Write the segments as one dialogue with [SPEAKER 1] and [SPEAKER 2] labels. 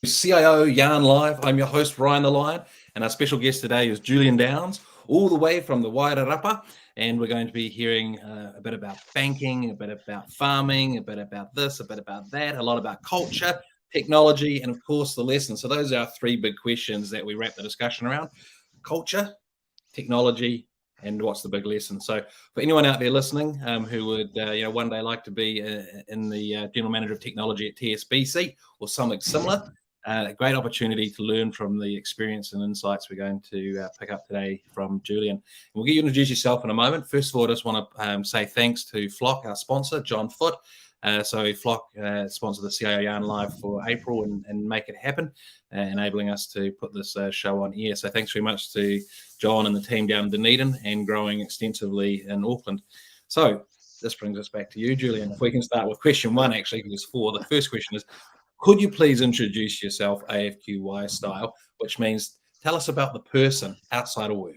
[SPEAKER 1] CIO YARN Live. I'm your host, Ryan the Lion, and our special guest today is Julian Downs, all the way from the Wairarapa, and we're going to be hearing a bit about banking, a bit about farming, a bit about this, a bit about that, a lot about culture, technology, and of course the lesson. So those are our three big questions that we wrap the discussion around: culture, technology, and what's the big lesson. So for anyone out there listening who would one day like to be in the general manager of technology at TSBC or something similar, a great opportunity to learn from the experience and insights we're going to pick up today from Julian. And we'll get you to introduce yourself in a moment. First of all, I just want to say thanks to Flock, our sponsor, John Foote. So Flock sponsored the CIO YARN Live for April and make it happen, enabling us to put this show on air. So thanks very much to John and the team down in Dunedin and growing extensively in Auckland. So this brings us back to you, Julian. If we can start with question one, actually, because there's four. The first question is, could you please introduce yourself AFQY style, which means tell us about the person outside of work.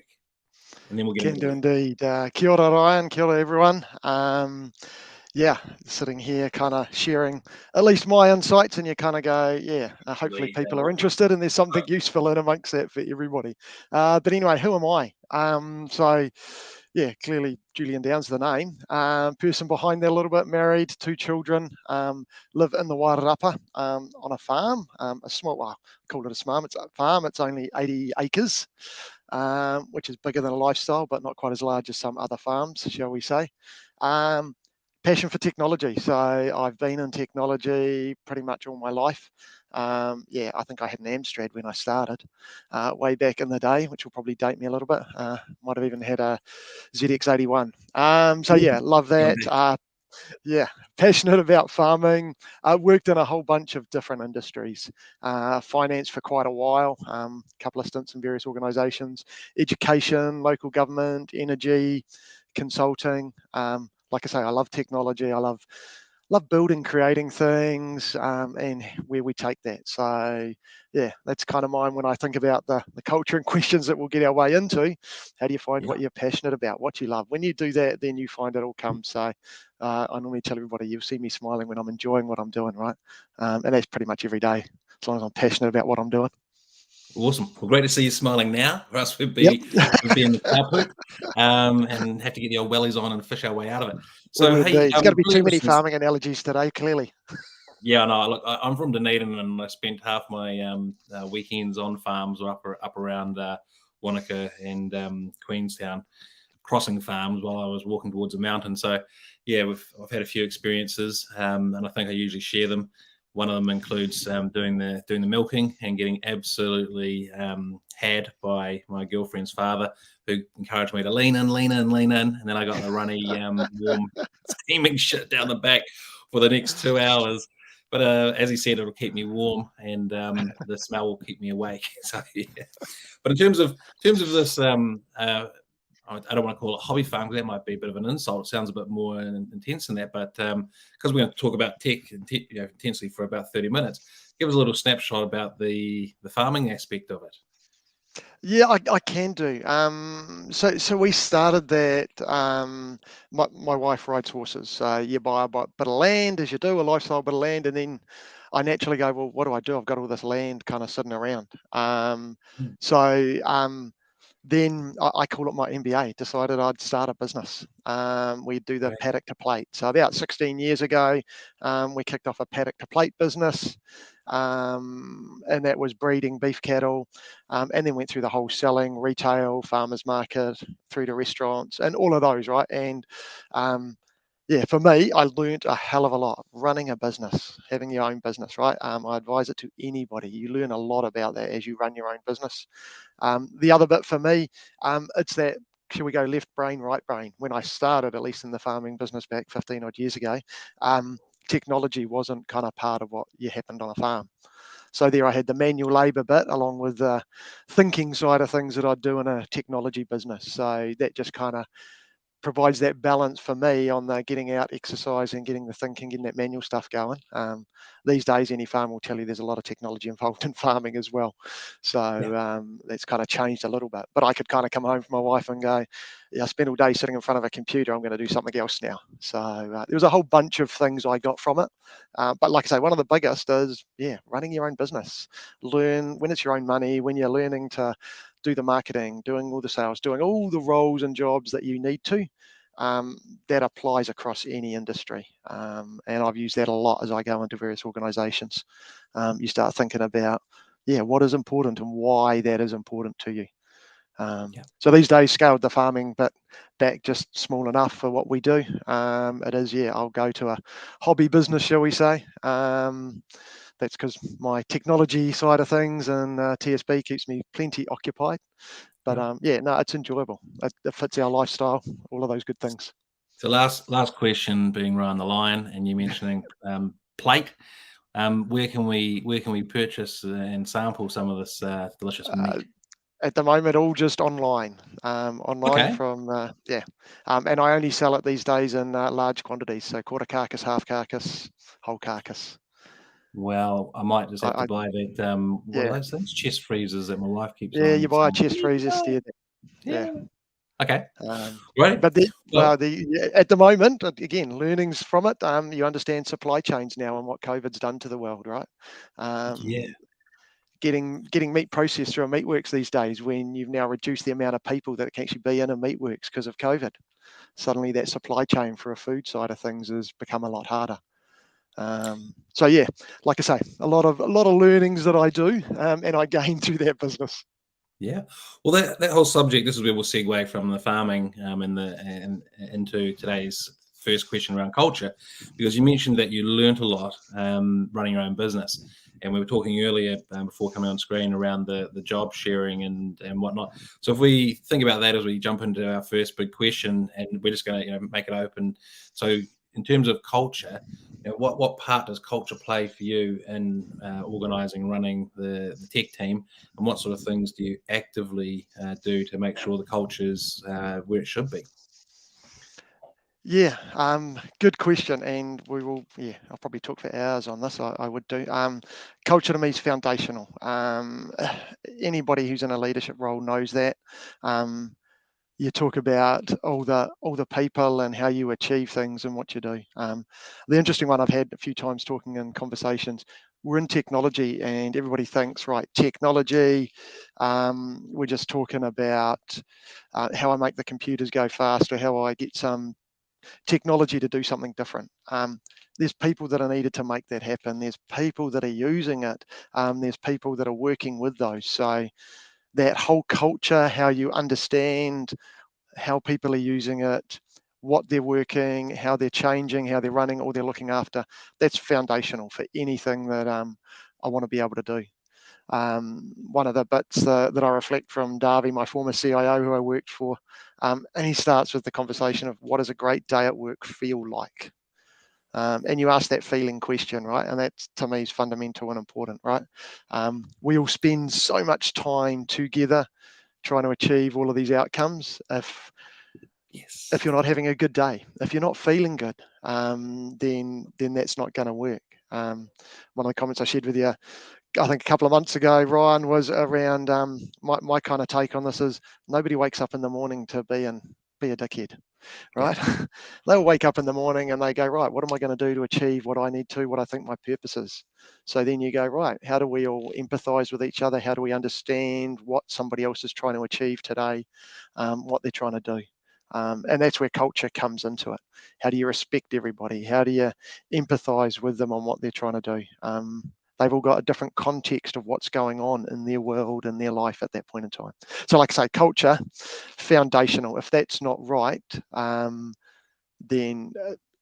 [SPEAKER 1] And then we'll get
[SPEAKER 2] into it. Indeed. Kia ora, Ryan. Kia ora, everyone. Sitting here kind of sharing at least my insights, and you kind of go, hopefully people are interested and there's something useful in amongst that for everybody. But anyway, who am I? Clearly Julian Downs the name. Person behind that a little bit, married, 2 children, live in the Wairarapa on a farm, a small, well, I call it a farm, it's only 80 acres, which is bigger than a lifestyle, but not quite as large as some other farms, shall we say. Passion for technology. So I've been in technology pretty much all my life. I think I had an Amstrad when I started way back in the day, which will probably date me a little bit. Might have even had a ZX81. Love that. Passionate about farming. Worked in a whole bunch of different industries. Finance for quite a while, a couple of stints in various organisations, education, local government, energy, consulting. Like I say, I love technology. I love building, creating things, and where we take that. So that's kind of mine when I think about the culture and questions that we'll get our way into. How do you find what you're passionate about, what you love? When you do that, then you find it all comes. So I normally tell everybody, you'll see me smiling when I'm enjoying what I'm doing, right? And that's pretty much every day, as long as I'm passionate about what I'm doing.
[SPEAKER 1] Awesome. Well, great to see you smiling now, or else we'd be in the carpet and have to get the old wellies on and fish our way out of it. So,
[SPEAKER 2] there's got to be too many farming analogies today, clearly.
[SPEAKER 1] Yeah, no, look, I'm from Dunedin, and I spent half my weekends on farms up around Wanaka and Queenstown, crossing farms while I was walking towards a mountain. So, I've had a few experiences, and I think I usually share them. One of them includes doing the milking and getting absolutely had by my girlfriend's father, who encouraged me to lean in, and then I got the runny, warm, steaming shit down the back for the next 2 hours. But as he said, it'll keep me warm, and the smell will keep me awake. So But in terms of this, I don't want to call it hobby farm, because that might be a bit of an insult. It sounds a bit more intense than that. But because we're going to talk about tech intensely for about 30 minutes, give us a little snapshot about the farming aspect of it.
[SPEAKER 2] Yeah, I can do. So we started that. My wife rides horses. You buy a bit of land, as you do, a lifestyle bit of land, and then I naturally go, well, what do I do? I've got all this land kind of sitting around. Then I call it my MBA, decided I'd start a business. We'd do the paddock to plate. So about 16 years ago, we kicked off a paddock to plate business. And that was breeding beef cattle, and then went through the whole selling, retail, farmers market, through to restaurants, and all of those, right? And for me, I learned a hell of a lot running a business, having your own business, right? I advise it to anybody. You learn a lot about that as you run your own business. The other bit for me, it's that, should we go left brain, right brain? When I started, at least in the farming business back 15 odd years ago, technology wasn't kind of part of what happened on a farm. So there I had the manual labour bit along with the thinking side of things that I'd do in a technology business. So that just kind of provides that balance for me on the getting out, exercising, getting the thinking, getting that manual stuff going. These days, any farm will tell you there's a lot of technology involved in farming as well. So that's kind of changed a little bit. But I could kind of come home from my wife and go, yeah, I spent all day sitting in front of a computer. I'm going to do something else now. So there was a whole bunch of things I got from it. But like I say, one of the biggest is, running your own business. Learn when it's your own money, when you're learning to do the marketing, doing all the sales, doing all the roles and jobs that you need to. That applies across any industry. And I've used that a lot as I go into various organizations. You start thinking about, what is important and why that is important to you. So these days, scaled the farming, but back just small enough for what we do. It is, I'll go to a hobby business, shall we say. That's because my technology side of things and TSB keeps me plenty occupied. But it's enjoyable. It fits our lifestyle, all of those good things.
[SPEAKER 1] So last question being right on the line, and you mentioning plate. Where can we purchase and sample some of this delicious meat?
[SPEAKER 2] At the moment, all just online.
[SPEAKER 1] Okay.
[SPEAKER 2] From and I only sell it these days in large quantities. So quarter carcass, half carcass, whole carcass.
[SPEAKER 1] Well, I might just have to buy that. What are
[SPEAKER 2] Yeah.
[SPEAKER 1] those things? Chest freezers that my wife keeps
[SPEAKER 2] Yeah,
[SPEAKER 1] on.
[SPEAKER 2] you buy a chest freezer steer.
[SPEAKER 1] Yeah. Okay.
[SPEAKER 2] Right.
[SPEAKER 1] But
[SPEAKER 2] at the moment, again, learnings from it. You understand supply chains now and what COVID's done to the world, right? Getting meat processed through a meatworks these days, when you've now reduced the amount of people that can actually be in a meatworks because of COVID. Suddenly, that supply chain for a food side of things has become a lot harder. Like I say, a lot of learnings that I do, and I gain through that business.
[SPEAKER 1] Yeah, well, that whole subject. This is where we'll segue from the farming and into today's first question around culture, because you mentioned that you learnt a lot running your own business, and we were talking earlier before coming on screen around the job sharing and whatnot. So if we think about that as we jump into our first big question, and we're just going to make it open. So in terms of culture, what part does culture play for you in organising and running the tech team, and what sort of things do you actively do to make sure the culture's where it should be?
[SPEAKER 2] Yeah, good question, and we will. Yeah, I'll probably talk for hours on this. I would do. Culture to me is foundational. Anybody who's in a leadership role knows that. You talk about all the people and how you achieve things and what you do. The interesting one I've had a few times talking in conversations, we're in technology and everybody thinks, right, technology, we're just talking about how I make the computers go faster, how I get some technology to do something different. There's people that are needed to make that happen. There's people that are using it. There's people that are working with those. So that whole culture, how you understand how people are using it, what they're working, how they're changing, how they're running, or they're looking after, that's foundational for anything that I want to be able to do. One of the bits that I reflect from Darby, my former CIO who I worked for, and he starts with the conversation of what does a great day at work feel like? And you ask that feeling question, right? And that to me is fundamental and important, right? We all spend so much time together trying to achieve all of these outcomes. If you're not having a good day, if you're not feeling good, then that's not going to work. One of the comments I shared with you, I think a couple of months ago, Ryan, was around my kind of take on this is nobody wakes up in the morning to be a dickhead, right? Yeah. They'll wake up in the morning and they go, right, what am I going to do to achieve what I need to, what I think my purpose is? So then you go, right, how do we all empathize with each other? How do we understand what somebody else is trying to achieve today, what they're trying to do? And that's where culture comes into it. How do you respect everybody? How do you empathize with them on what they're trying to do? They've all got a different context of what's going on in their world and their life at that point in time. So like I say, culture, foundational. If that's not right, then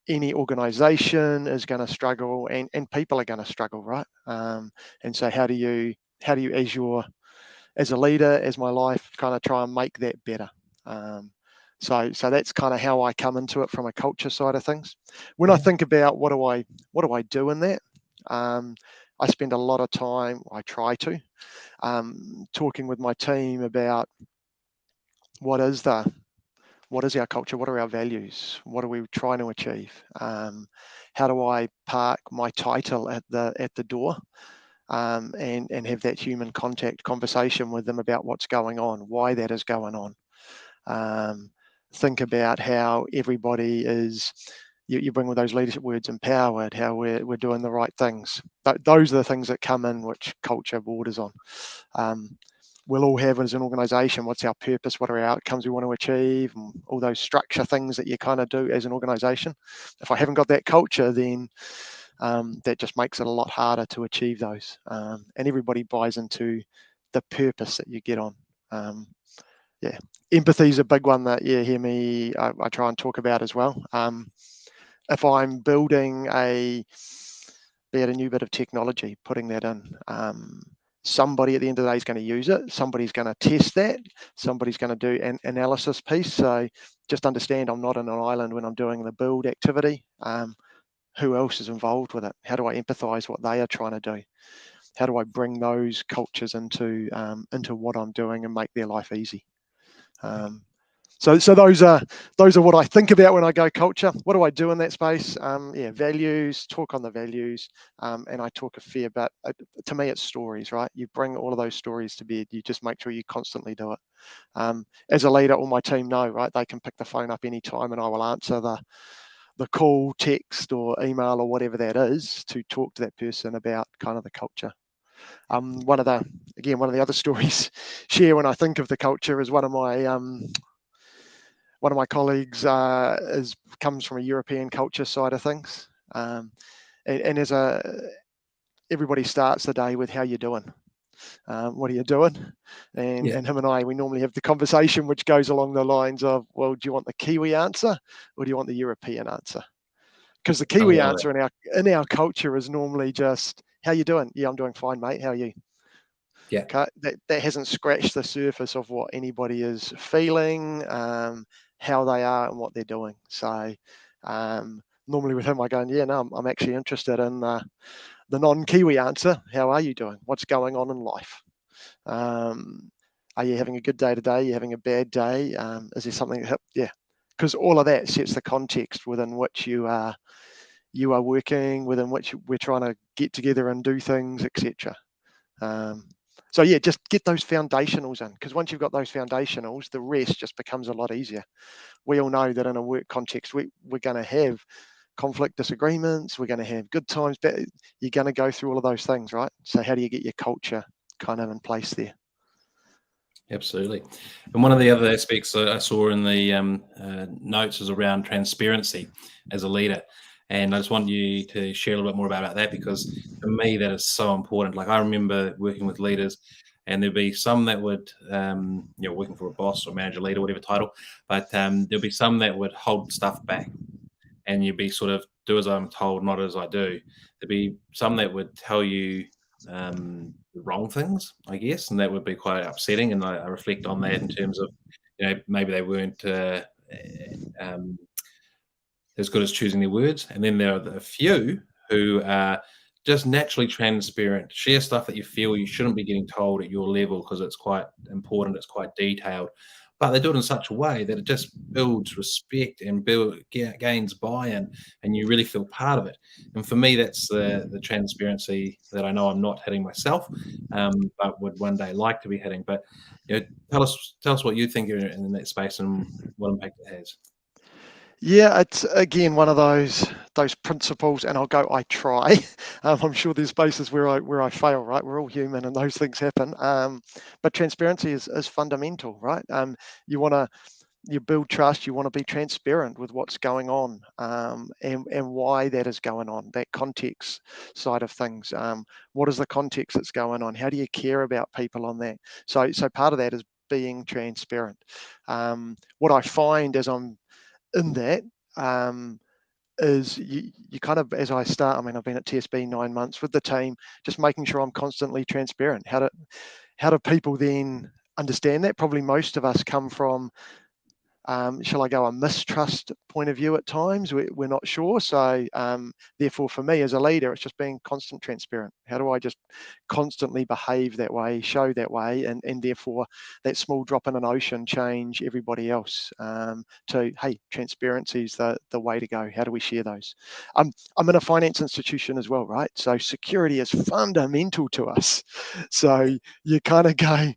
[SPEAKER 2] any organization is going to struggle and people are going to struggle, right? And so how do you as a leader, as my life, kind of try and make that better? So that's kind of how I come into it from a culture side of things. When I think about what do I do in that, I spend a lot of time, I try to, talking with my team about what is the What is our culture? What are our values? What are we trying to achieve? How do I park my title at the door, and have that human contact conversation with them about what's going on, why that is going on. Think about how everybody is, you bring with those leadership words, empowered, how we're doing the right things. Those are the things that come in which culture borders on. We'll all have as an organization, what's our purpose, what are our outcomes we want to achieve, and all those structure things that you kind of do as an organization. If I haven't got that culture, then that just makes it a lot harder to achieve those. And everybody buys into the purpose that you get on. Yeah, empathy is a big one that you hear me, I try and talk about as well. If I'm building be it a new bit of technology, putting that in, somebody at the end of the day is going to use it. Somebody's going to test that. Somebody's going to do an analysis piece. So just understand I'm not on an island when I'm doing the build activity. Who else is involved with it? How do I empathize what they are trying to do? How do I bring those cultures into what I'm doing and make their life easy? So those are what I think about when I go culture. What do I do in that space? Values, talk on the values, and I talk a fair bit. To me, it's stories, right? You bring all of those stories to bed. You just make sure you constantly do it. As a leader, all my team know, right? They can pick the phone up anytime and I will answer the call, text, or email, or whatever that is, to talk to that person about kind of the culture. One of the other stories share when I think of the culture is one of my colleagues comes from a European culture side of things, and as everybody starts the day with how you doing. What are you doing? And him and I, we normally have the conversation which goes along the lines of, well, do you want the Kiwi answer or do you want the European answer? Because the Kiwi answer in our culture is normally just, how you doing? Yeah, I'm doing fine, mate. How are you?
[SPEAKER 1] Yeah.
[SPEAKER 2] Okay, that hasn't scratched the surface of what anybody is feeling, how they are, and what they're doing. So normally with him, I go, yeah, no, I'm actually interested in the non-Kiwi answer. How are you doing? What's going on in life? Are you having a good day today? Are you having a bad day? Is there something? Yeah, because all of that sets the context within which you are working, within which we're trying to get together and do things, etc. So yeah, just get those foundationals in, because once you've got those foundationals, the rest just becomes a lot easier. We all know that in a work context, we're going to have conflict, disagreements, we're going to have good times, but you're going to go through all of those things, right? So how do you get your culture kind of in place there?
[SPEAKER 1] Absolutely. And one of the other aspects I saw in the notes is around transparency as a leader. And I just want you to share a little bit more about that, because for me, that is so important. Like, I remember working with leaders, and there'd be some that would, working for a boss or manager, leader, whatever title, but there'd be some that would hold stuff back, and you'd be sort of, do as I'm told, not as I do. There'd be some that would tell you the wrong things, I guess, and that would be quite upsetting. And I reflect on that in terms of, maybe they weren't as good as choosing their words. And then there are the few who are just naturally transparent, share stuff that you feel you shouldn't be getting told at your level because it's quite important, it's quite detailed. But they do it in such a way that it just builds respect and gains buy-in, and you really feel part of it. And for me, that's the transparency that I know I'm not hitting myself, but would one day like to be hitting. But tell us what you think in that space and what impact it has.
[SPEAKER 2] Yeah, it's again one of those principles, and I'll go, I try. I'm sure there's spaces where I fail, right? We're all human, and those things happen. But transparency is fundamental, right? You build trust. You want to be transparent with what's going on, and why that is going on. That context side of things. What is the context that's going on? How do you care about people on that? So part of that is being transparent. What I find as I'm in that, is you kind of, as I start, I mean, I've been at TSB 9 months with the team, just making sure I'm constantly transparent. How do people then understand that? Probably most of us come from Shall I go a mistrust point of view at times? We're not sure. So therefore, for me as a leader, it's just being constant transparent. How do I just constantly behave that way, show that way, and therefore that small drop in an ocean change everybody else to, hey, transparency is the way to go. How do we share those? I'm in a finance institution as well, right? So security is fundamental to us. So you kind of go,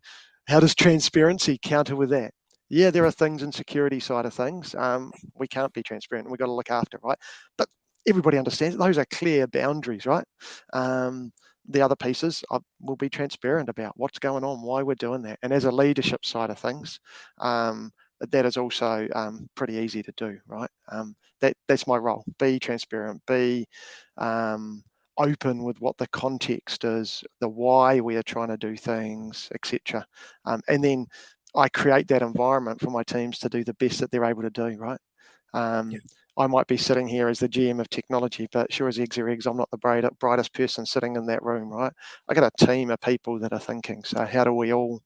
[SPEAKER 2] how does transparency counter with that? Yeah, there are things in security side of things. We can't be transparent. We've got to look after, right? But everybody understands those are clear boundaries, right? The other pieces will be transparent about what's going on, why we're doing that. And as a leadership side of things, that is also pretty easy to do, right? That's my role. Be transparent, be open with what the context is, the why we are trying to do things, etc. And then I create that environment for my teams to do the best that they're able to do, right? I might be sitting here as the GM of technology, but sure as eggs are eggs, I'm not the brightest person sitting in that room, right? I got a team of people that are thinking. So how do we all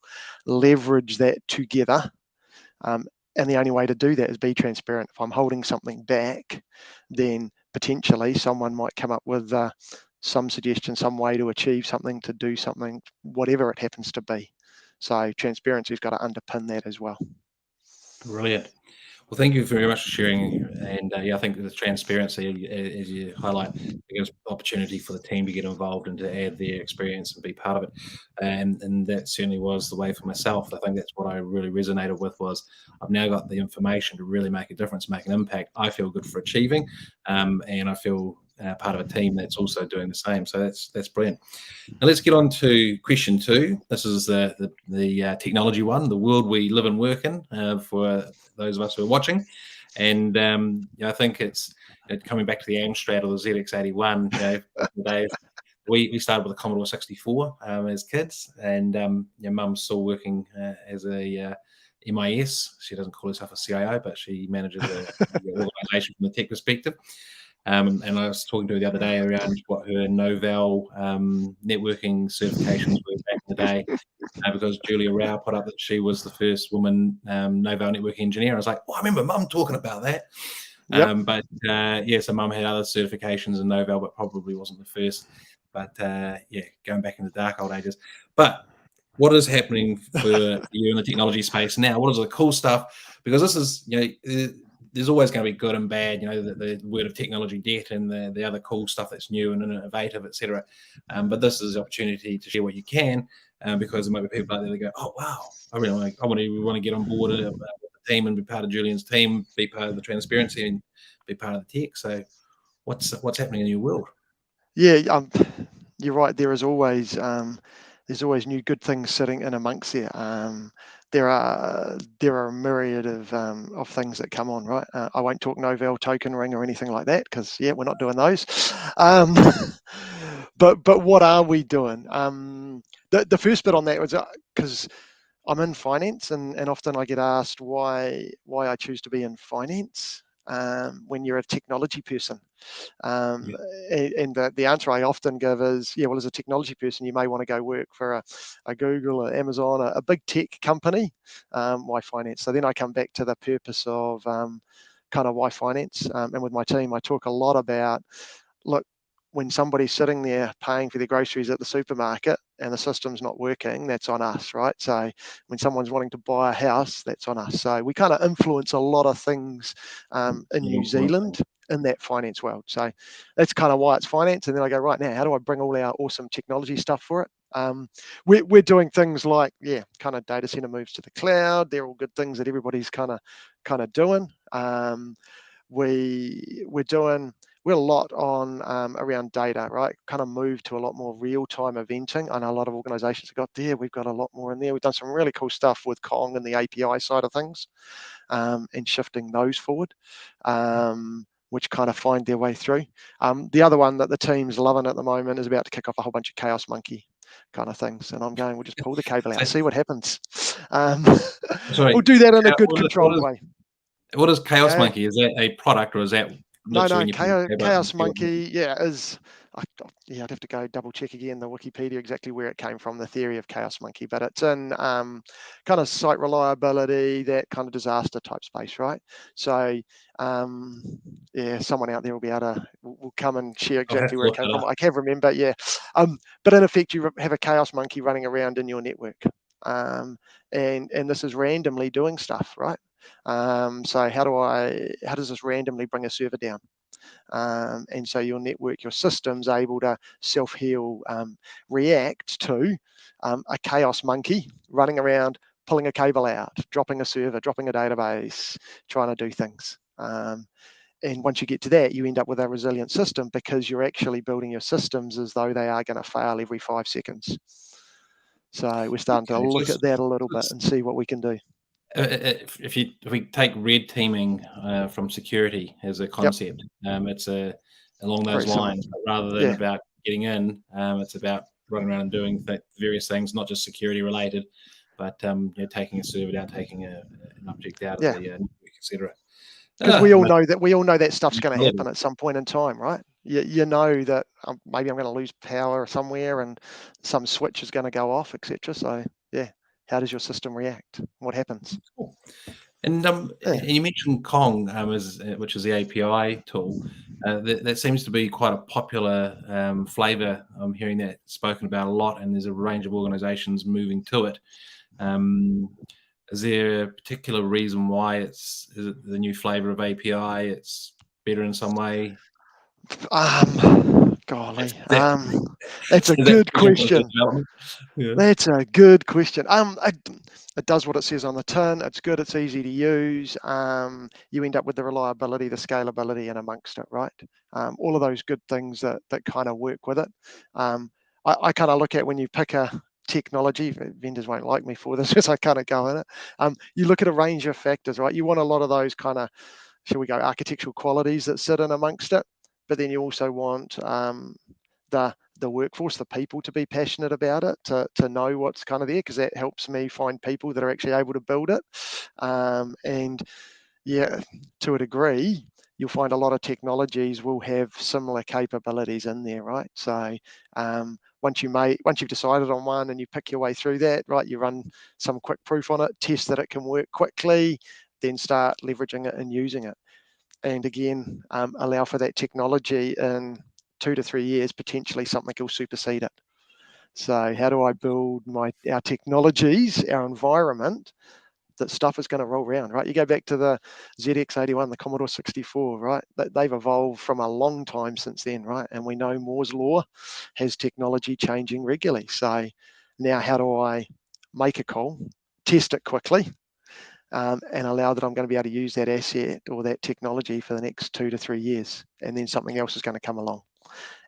[SPEAKER 2] leverage that together? And the only way to do that is be transparent. If I'm holding something back, then potentially someone might come up with some suggestion, some way to achieve something, to do something, whatever it happens to be. So transparency's got to underpin that as well.
[SPEAKER 1] Brilliant. Well, thank you very much for sharing. And yeah, I think the transparency, as you highlight, it gives opportunity for the team to get involved and to add their experience and be part of it. And that certainly was the way for myself. I think that's what I really resonated with was I've now got the information to really make a difference, make an impact. I feel good for achieving, and I feel part of a team that's also doing the same. So that's brilliant. Now let's get on to question 2. This is the technology one, the world we live and work in, for those of us who are watching. And I think it's coming back to the Amstrad or the ZX81. We started with a Commodore 64 as kids, and Mum's still working as a MIS. She doesn't call herself a CIO, but she manages the organisation from the tech perspective. And I was talking to her the other day around what her Novell networking certifications were back in the day, because Julia Rao put up that she was the first woman Novell network engineer. I was like, I remember Mum talking about that. Yep. But so Mum had other certifications in Novell, but probably wasn't the first. But going back in the dark old ages. But what is happening for you in the technology space now? What is the cool stuff? Because this is, there's always going to be good and bad, the word of technology debt and the other cool stuff that's new and innovative, etc. But this is the opportunity to share what you can, because there might be people out there that go, oh, wow, I want to get on board with the team and be part of Julian's team, be part of the transparency and be part of the tech. So what's happening in your world?
[SPEAKER 2] Yeah, you're right. There's always new good things sitting in amongst there. There are a myriad of things that come on, right? I won't talk Novell token ring or anything like that because we're not doing those. But what are we doing? The first bit on that was because I'm in finance, and often I get asked why I choose to be in finance when you're a technology person. And the answer I often give is, well, as a technology person, you may want to go work for a Google, an Amazon, a big tech company. Why finance? So then I come back to the purpose of kind of why finance. And with my team, I talk a lot about, look, when somebody's sitting there paying for their groceries at the supermarket and the system's not working, that's on us, right? So when someone's wanting to buy a house, that's on us. So we kind of influence a lot of things in New Zealand in that finance world. So that's kind of why it's finance. And then I go, right, now, how do I bring all our awesome technology stuff for it? We're doing things like, kind of data center moves to the cloud. They're all good things that everybody's kind of doing. We're a lot on around data, right? Kind of move to a lot more real-time eventing. I know a lot of organizations have got there. We've got a lot more in there. We've done some really cool stuff with Kong and the API side of things, and shifting those forward, which kind of find their way through. The other one that the team's loving at the moment is about to kick off a whole bunch of Chaos Monkey kind of things. And I'm going, we'll just pull the cable out, see what happens. We'll do that in a good, controlled way.
[SPEAKER 1] What is Chaos Monkey? Is that a product or is that
[SPEAKER 2] no, Chaos Monkey, is I'd have to go double check again the Wikipedia exactly where it came from, the theory of chaos monkey, but it's in kind of site reliability, that kind of disaster type space, right? So yeah, someone out there will be able to will come and share exactly where it came from. I can't remember, yeah. But in effect, you have a chaos monkey running around in your network, and this is randomly doing stuff, right? So how does this randomly bring a server down? And so your network, your system's able to self-heal, react to a chaos monkey running around, pulling a cable out, dropping a server, dropping a database, trying to do things. And once you get to that, you end up with a resilient system because you're actually building your systems as though they are going to fail every 5 seconds. So we're starting to look at that a little bit and see what we can do.
[SPEAKER 1] If we take red teaming from security as a concept, it's along those lines, but rather than about getting in, it's about running around and doing various things, not just security related, but taking a server down, taking an object out of the network, etc.
[SPEAKER 2] Because we all know that stuff's going to happen at some point in time, right? You know that maybe I'm going to lose power somewhere and some switch is going to go off, etc. So yeah, how does your system react? What happens?
[SPEAKER 1] Cool. And you mentioned Kong, which is the API tool. That seems to be quite a popular flavor. I'm hearing that spoken about a lot, and there's a range of organizations moving to it. Is there a particular reason why is it the new flavor of API? It's better in some way?
[SPEAKER 2] Golly, that's a good question.
[SPEAKER 1] Yeah.
[SPEAKER 2] That's a good question. It does what it says on the tin. It's good. It's easy to use. You end up with the reliability, the scalability, and amongst it, right? All of those good things that kind of work with it. I kind of look at when you pick a technology. Vendors won't like me for this because I kind of go in it. You look at a range of factors, right? You want a lot of those kind of, shall we go, architectural qualities that sit in amongst it, but then you also want the workforce, the people, to be passionate about it, to know what's kind of there, because that helps me find people that are actually able to build it. And yeah, to a degree, you'll find a lot of technologies will have similar capabilities in there, right? So once you've decided on one and you pick your way through that, right, you run some quick proof on it, test that it can work quickly, then start leveraging it and using it. And again, allow for that technology in 2 to 3 years, potentially something will supersede it. So how do I build our technologies, our environment, that stuff is going to roll around, right? You go back to the ZX81, the Commodore 64, right? They've evolved from a long time since then, right? And we know Moore's law has technology changing regularly. So now how do I make a call, test it quickly, and allow that I'm going to be able to use that asset or that technology for the next 2 to 3 years, and then something else is going to come along.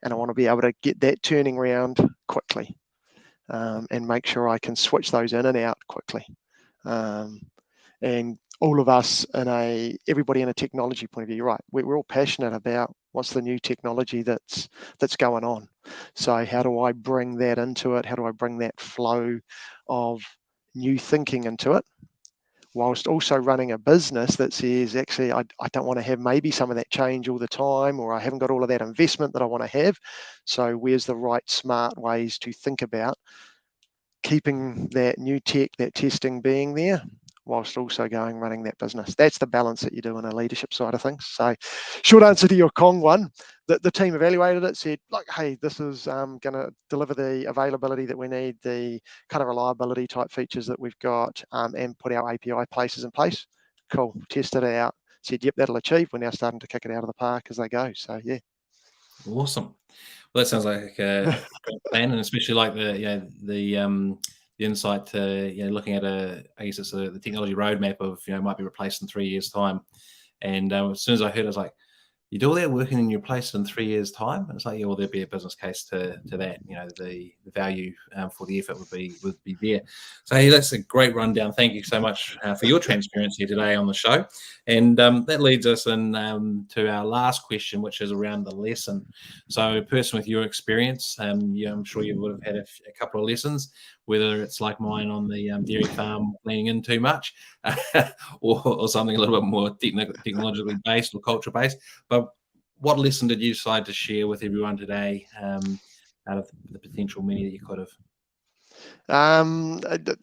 [SPEAKER 2] And I want to be able to get that turning around quickly, and make sure I can switch those in and out quickly. And all of us, everybody in a technology point of view, you're right, we're all passionate about what's the new technology that's going on. So how do I bring that into it? How do I bring that flow of new thinking into it, whilst also running a business that says, actually, I don't want to have maybe some of that change all the time, or I haven't got all of that investment that I want to have. So where's the right smart ways to think about keeping that new tech, that testing being there, whilst also running that business? That's the balance that you do on a leadership side of things. So short answer to your Kong one, the team evaluated it, said, like, hey, this is going to deliver the availability that we need, the kind of reliability type features that we've got, and put our API places in place. Cool, tested it out, said, yep, that'll achieve. We're now starting to kick it out of the park as they go. So yeah.
[SPEAKER 1] Awesome. Well, that sounds like a great plan, and especially like the insight to looking at I guess it's the technology roadmap of might be replaced in 3 years' time. And as soon as I heard it, I was like, you do all that working in your place in 3 years' time? And it's like, yeah, well, there'd be a business case to that. The value for the effort would be there. So hey, that's a great rundown. Thank you so much for your transparency today on the show. And that leads us in to our last question, which is around the lesson. So, a person with your experience, I'm sure you would have had a couple of lessons, whether it's like mine on the dairy farm leaning in too much, or something a little bit more technologically based or culture based. But what lesson did you decide to share with everyone today, out of the potential many that you could have?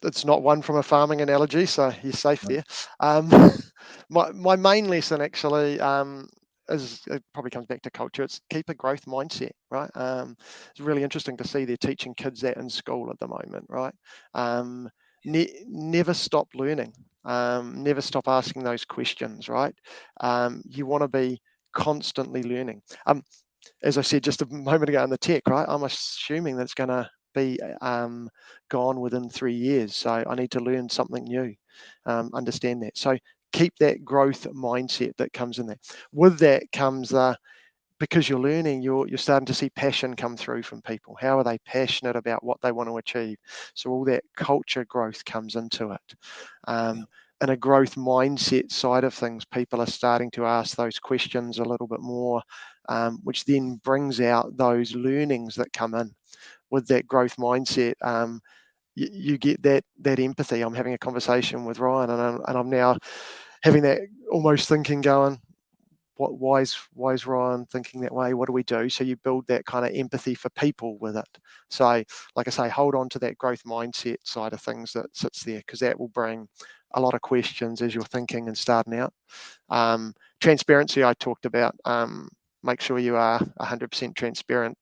[SPEAKER 2] It's not one from a farming analogy, so you're safe
[SPEAKER 1] Right.
[SPEAKER 2] there. Um, my main lesson actually is, it probably comes back to culture. It's keep a growth mindset, right? It's really interesting to see they're teaching kids that in school at the moment, right? Never stop learning. Never stop asking those questions, right? You want to be constantly learning. As I said just a moment ago in the tech, right? I'm assuming that's going to be gone within 3 years. So I need to learn something new, understand that. So keep that growth mindset that comes in there. With that comes, because you're learning, you're starting to see passion come through from people. How are they passionate about what they want to achieve? So all that culture growth comes into it. And a growth mindset side of things, people are starting to ask those questions a little bit more, which then brings out those learnings that come in with that growth mindset. You get that empathy. I'm having a conversation with Ryan, and I'm now having that almost thinking going, why is Ryan thinking that way? What do we do? So you build that kind of empathy for people with it. So, like I say, hold on to that growth mindset side of things that sits there, because that will bring a lot of questions as you're thinking and starting out. Transparency, I talked about. Make sure you are 100% transparent.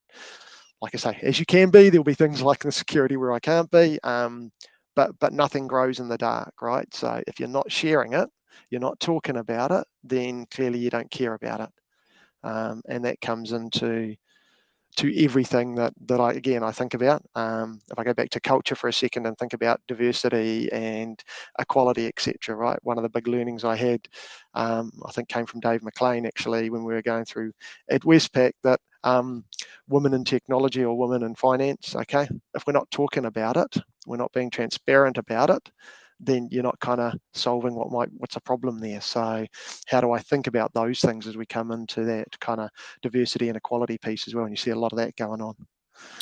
[SPEAKER 2] Like I say, as you can be. There'll be things like the security where I can't be, but nothing grows in the dark, right? So if you're not sharing it, you're not talking about it, then clearly you don't care about it, and that comes into everything that I think about. If I go back to culture for a second and think about diversity and equality, etc. Right, one of the big learnings I had, I think, came from Dave McLean actually when we were going through at Westpac, that women in technology or women in finance. Okay, if we're not talking about it, we're not being transparent about it, then you're not kind of solving what's a problem there. So how do I think about those things as we come into that kind of diversity and equality piece as well? And you see a lot of that going on.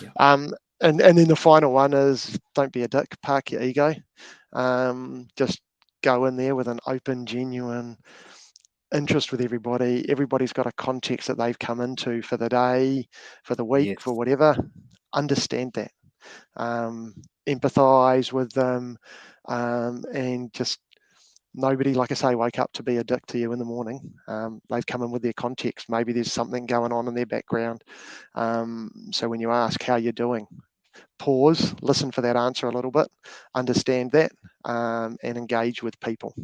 [SPEAKER 1] Yeah.
[SPEAKER 2] And then the final one is, don't be a dick, park your ego. Just go in there with an open, genuine interest with everybody. Everybody's got a context that they've come into for the day, for the week,
[SPEAKER 1] Yes.
[SPEAKER 2] for whatever. Understand that. Empathize with them, and just nobody, like I say, wake up to be a dick to you in the morning. They've come in with their context. Maybe there's something going on in their background. So when you ask how you're doing, pause, listen for that answer a little bit, understand that, and engage with people.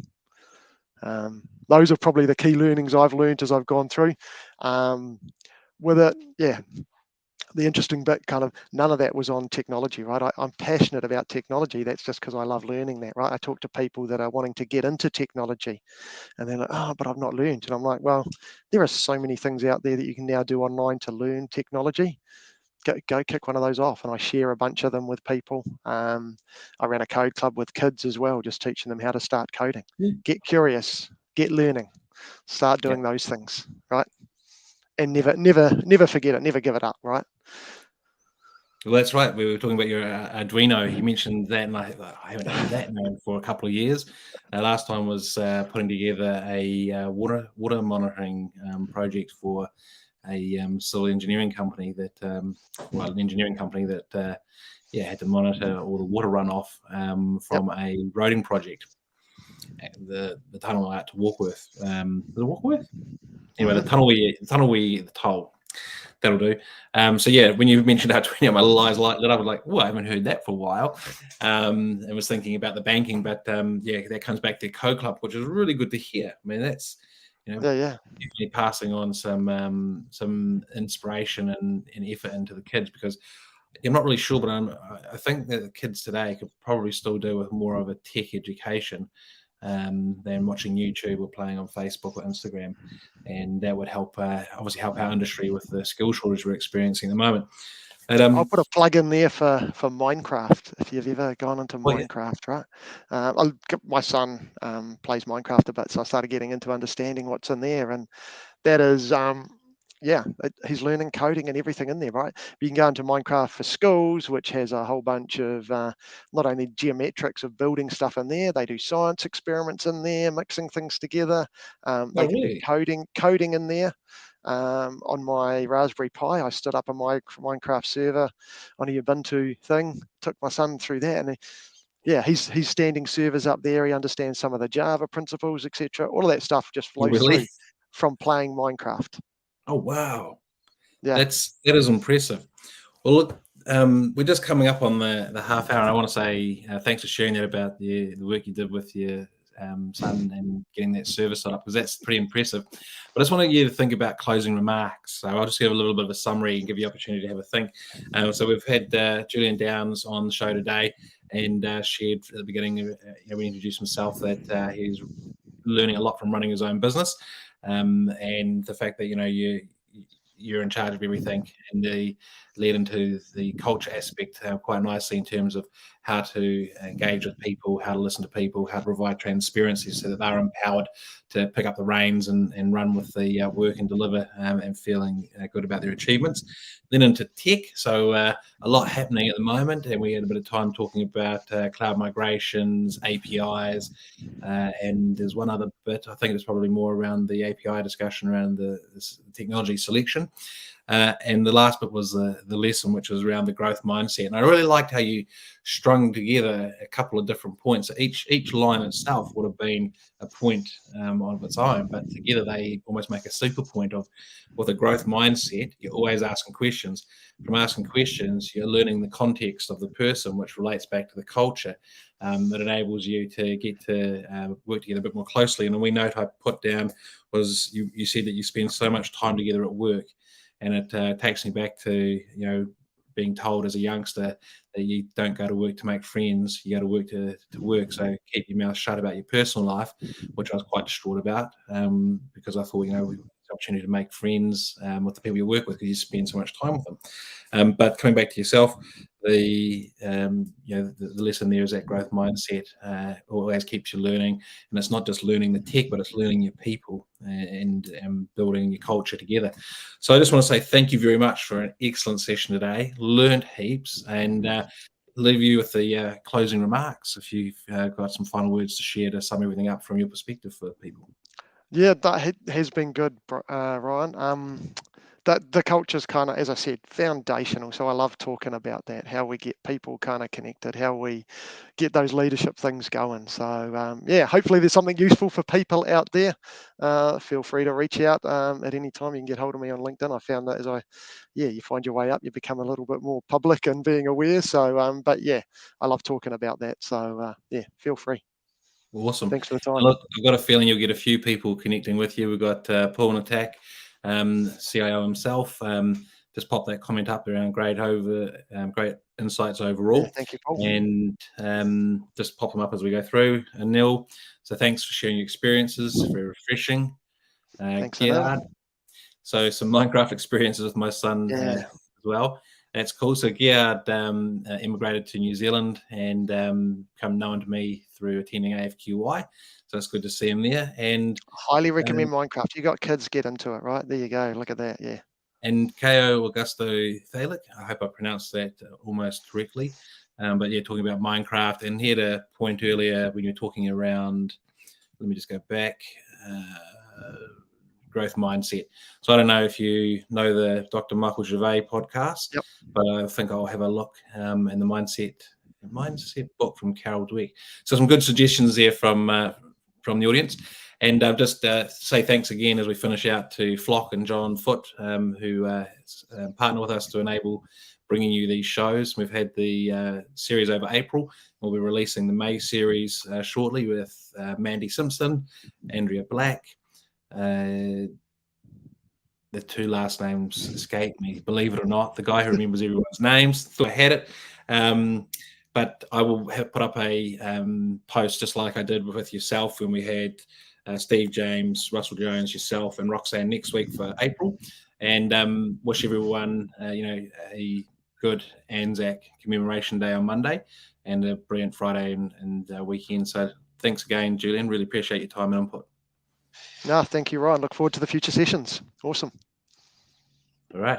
[SPEAKER 2] Those are probably the key learnings I've learned as I've gone through. With it, yeah, the interesting bit, kind of none of that was on technology, right? I'm passionate about technology. That's just because I love learning that, right? I talk to people that are wanting to get into technology, and they're like, oh, but I've not learned. And I'm like, well, there are so many things out there that you can now do online to learn technology. Go kick one of those off. And I share a bunch of them with people. I ran a code club with kids as well, just teaching them how to start coding. Get curious, get learning, start doing those things, right? And never forget it, never give it up, right?
[SPEAKER 1] Well, that's right. We were talking about your Arduino. You mentioned that, and I haven't heard that name for a couple of years. Last time was putting together a water monitoring project for a civil engineering company that, an engineering company that, had to monitor all the water runoff from a roading project. The tunnel out to Warkworth. Was it Warkworth? Anyway, the tunnel we the toll. That'll do. So yeah, when you mentioned Arduino, my eyes lit up. I was like, "Oh, I haven't heard that for a while." And was thinking about the banking, but that comes back to Code Club, which is really good to hear. I mean, that's definitely passing on some inspiration and effort into the kids, because I'm not really sure, but I think that the kids today could probably still do with more of a tech education than watching YouTube or playing on Facebook or Instagram, and that would help obviously help our industry with the skill shortage we're experiencing at the moment. But,
[SPEAKER 2] I'll put a plug in there for Minecraft. If you've ever gone into Minecraft, right? My son plays Minecraft a bit, so I started getting into understanding what's in there, and that is, he's learning coding and everything in there, right? You can go into Minecraft for Schools, which has a whole bunch of not only geometrics of building stuff in there, they do science experiments in there, mixing things together. They can do coding in there. on my Raspberry Pi. I stood up a Minecraft server on a Ubuntu thing, took my son through that, and he's standing servers up there. He understands some of the Java principles, etc. All of that stuff just flows through
[SPEAKER 1] Really?
[SPEAKER 2] from playing Minecraft.
[SPEAKER 1] Oh, wow.
[SPEAKER 2] Yeah.
[SPEAKER 1] That is impressive. Well, look, we're just coming up on the half hour, and I want to say thanks for sharing that about the work you did with your son and getting that service set up, because that's pretty impressive. But I just wanted you to think about closing remarks. So I'll just give a little bit of a summary and give you the opportunity to have a think. So we've had Julian Downs on the show today, and shared at the beginning, when he introduced himself, that he's learning a lot from running his own business, and the fact that you're in charge of everything, and they led into the culture aspect quite nicely in terms of how to engage with people, how to listen to people, how to provide transparency so that they're empowered to pick up the reins and run with the work and deliver, and feeling good about their achievements. Then into tech, so a lot happening at the moment, and we had a bit of time talking about cloud migrations, APIs, and there's one other bit. I think it's probably more around the API discussion around the technology selection. And the last bit was the lesson, which was around the growth mindset. And I really liked how you strung together a couple of different points. Each line itself would have been a point of its own, but together they almost make a super point of, with a growth mindset, you're always asking questions. From asking questions, you're learning the context of the person, which relates back to the culture. That enables you to get to work together a bit more closely. And the wee note I put down was you said that you spend so much time together at work. And it takes me back to, being told as a youngster that you don't go to work to make friends, you go to work to work. So keep your mouth shut about your personal life, which I was quite distraught about, because I thought, the opportunity to make friends with the people you work with, because you spend so much time with them. But coming back to yourself, the lesson there is that growth mindset always keeps you learning, and it's not just learning the tech, but it's learning your people and building your culture together. So I just want to say thank you very much for an excellent session today. Learned heaps, and leave you with the closing remarks if you've got some final words to share to sum everything up from your perspective for people.
[SPEAKER 2] Yeah, that has been good, Ryan. That the culture's kind of, as I said, foundational. So I love talking about that, how we get people kind of connected, how we get those leadership things going. So hopefully there's something useful for people out there. Feel free to reach out at any time. You can get hold of me on LinkedIn. I found that you find your way up, you become a little bit more public and being aware. So, I love talking about that. So feel free.
[SPEAKER 1] Awesome.
[SPEAKER 2] Thanks for the time.
[SPEAKER 1] Look, I've got a feeling you'll get a few people connecting with you. We've got Paul and Attack, CIO himself. Just pop that comment up around great insights overall.
[SPEAKER 2] Yeah, thank you, Paul.
[SPEAKER 1] And just pop them up as we go through. And Neil, so thanks for sharing your experiences, very refreshing.
[SPEAKER 2] Thanks,
[SPEAKER 1] Gerard, so some Minecraft experiences with my son as well. That's cool. So Gerard immigrated to New Zealand and come known to me through attending AFQY. So it's good to see him there. And
[SPEAKER 2] highly recommend Minecraft. You got kids, get into it, right? There you go. Look at that. Yeah.
[SPEAKER 1] And Ko Augusto Thalic, I hope I pronounced that almost correctly. But yeah, talking about Minecraft, and he had a point earlier when you're talking around, let me just go back, growth mindset. So I don't know if you know the Dr. Michael Gervais podcast, but I think I'll have a look in the mindset book from Carol Dweck. So some good suggestions there from the audience. And just say thanks again as we finish out to Flock and John Foote, who partner with us to enable bringing you these shows. We've had the series over April. We'll be releasing the May series shortly with Mandy Simpson, Andrea Black. The two last names escape me, believe it or not. The guy who remembers everyone's names, thought I had it. But I will put up a post just like I did with yourself when we had Steve James, Russell Jones, yourself, and Roxanne next week for April. And wish everyone, a good Anzac Commemoration Day on Monday and a brilliant Friday and weekend. So thanks again, Julian. Really appreciate your time and input.
[SPEAKER 2] No, thank you, Ryan. Look forward to the future sessions. Awesome.
[SPEAKER 1] All right.